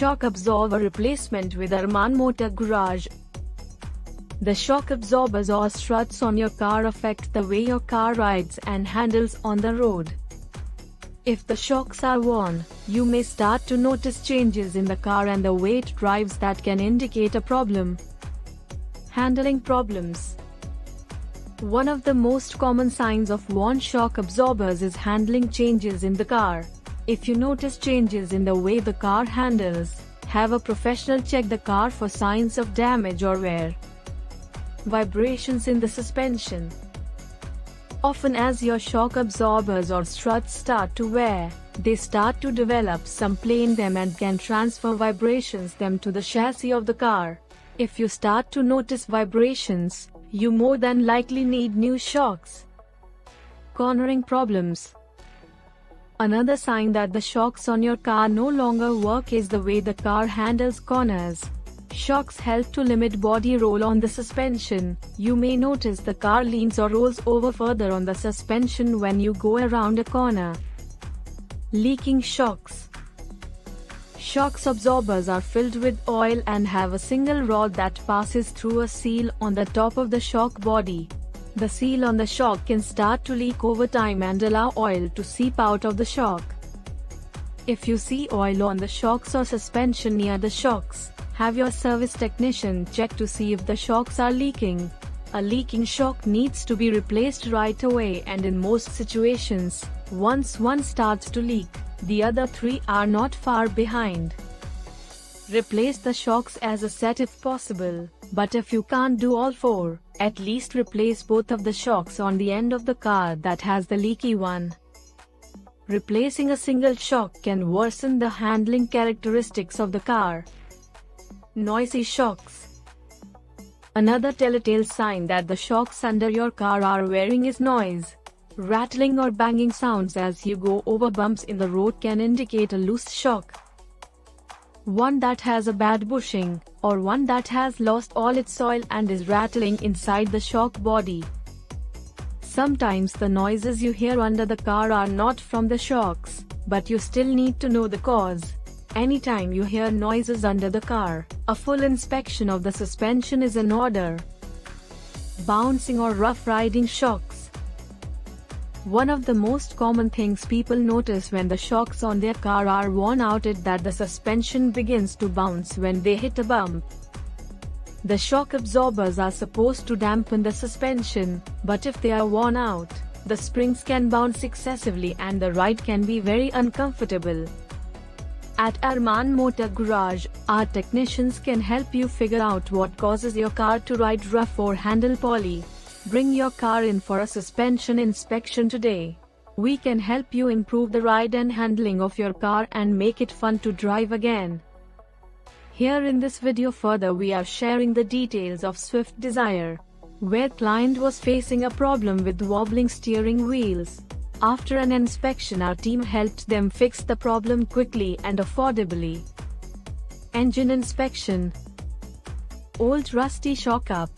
Shock absorber replacement with Arman Motor Garage. The shock absorbers or struts on your car affect the way your car rides and handles on the road. If the shocks are worn, you may start to notice changes in the car and the way it drives that can indicate a problem. Handling problems. One of the most common signs of worn shock absorbers is handling changes in the car. If you notice changes in the way the car handles, have a professional check the car for signs of damage or wear. Vibrations in the suspension. Often as your shock absorbers or struts start to wear, they start to develop some play in them and can transfer vibrations them to the chassis of the car. If you start to notice vibrations, you more than likely need new shocks. Cornering problems. Another sign that the shocks on your car no longer work is the way the car handles corners. Shocks help to limit body roll on the suspension. You may notice the car leans or rolls over further on the suspension when you go around a corner. Leaking shocks. Shock absorbers are filled with oil and have a single rod that passes through a seal on the top of the shock body. The seal on the shock can start to leak over time and allow oil to seep out of the shock. If you see oil on the shocks or suspension near the shocks, have your service technician check to see if the shocks are leaking. A leaking shock needs to be replaced right away, and in most situations, once one starts to leak, the other three are not far behind. Replace the shocks as a set if possible, but if you can't do all four, at least replace both of the shocks on the end of the car that has the leaky one. Replacing a single shock can worsen the handling characteristics of the car. Noisy shocks. Another telltale sign that the shocks under your car are wearing is noise. Rattling or banging sounds as you go over bumps in the road can indicate a loose shock. One that has a bad bushing, or one that has lost all its oil and is rattling inside the shock body. Sometimes the noises you hear under the car are not from the shocks, but you still need to know the cause. Anytime you hear noises under the car, a full inspection of the suspension is in order. Bouncing or rough riding shocks. One of the most common things people notice when the shocks on their car are worn out is that the suspension begins to bounce when they hit a bump. The shock absorbers are supposed to dampen the suspension, but if they are worn out, the springs can bounce excessively and the ride can be very uncomfortable. At Arman Motor Garage, our technicians can help you figure out what causes your car to ride rough or handle poorly. Bring your car in for a suspension inspection today. We can help you improve the ride and handling of your car and make it fun to drive again. Here in this video further we are sharing the details of Swift Desire, where client was facing a problem with wobbling steering wheels. After an inspection, our team helped them fix the problem quickly and affordably. Engine inspection. Old rusty shock up.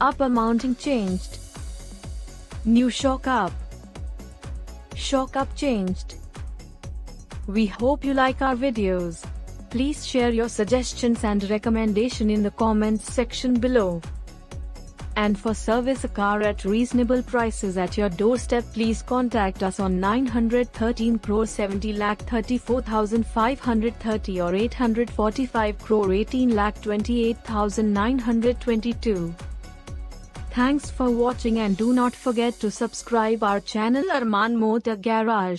Upper mounting changed. New shock up. Shock up changed. We hope you like our videos. Please share your suggestions and recommendation in the comments section below. And for service a car at reasonable prices at your doorstep, please contact us on 913 crore 70 lakh 34,530 or 845 crore 18 lakh 28,922. Thanks for watching and do not forget to subscribe our channel Arman Motor Garage.